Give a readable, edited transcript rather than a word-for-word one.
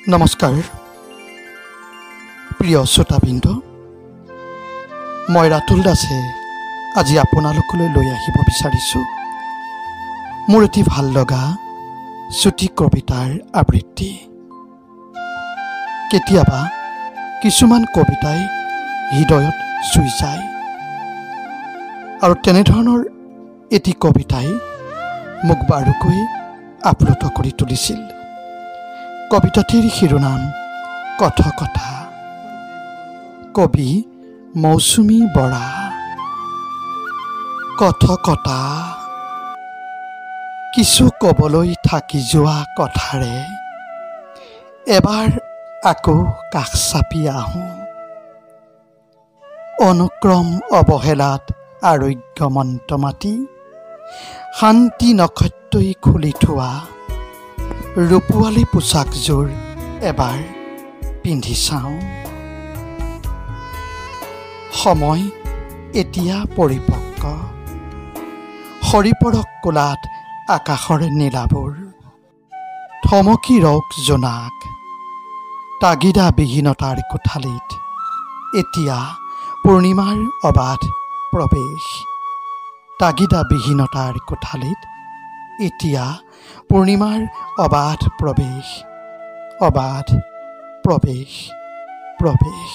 নমস্কাৰ প্ৰিয় শ্ৰোতাবৃন্দ, মই ৰাতুল দাসে আজি আপোনালোকলৈ লৈ আহিব বিচাৰিছোঁ মোৰ এটি ভাল লগা চুটি কবিতাৰ আবৃত্তি। কেতিয়াবা কিছুমান কবিতাই হৃদয়ত চুই যায় আৰু তেনেধৰণৰ এটি কবিতাই মোক বাৰুকৈ আপ্লুত কৰি তুলিছিল। কবিতাটিৰ শিৰোনাম কথকতা। কবি মৌচুমী বৰা। কথকতা। কিছু ক'বলৈ থাকি যোৱা কথাৰে এবাৰ আকৌ কাষ চাপি আহোঁ। অনুক্ৰম অৱহেলাত আৰোগ্য মন্ত্ৰ মাতি শান্তি নক্ষত্ৰই খুলি থোৱা ৰূপোৱালী পোচাকযোৰ এবাৰ পিন্ধি চাওঁ। সময় এতিয়া পৰিপক্ক, সৰি পৰক কোলাত আকাশৰ নীলাবোৰ। থমকি ৰওক জোনাক, তাগিদাবিহীনতাৰ কোঠালিত এতিয়া পূৰ্ণিমাৰ অবাধ প্ৰৱেশ। তাগিদাবিহীনতাৰ কোঠালিত এতিয়া পূৰ্ণিমাৰ অবাধ প্ৰৱেশ, অবাধ প্ৰৱেশ, প্ৰৱেশ।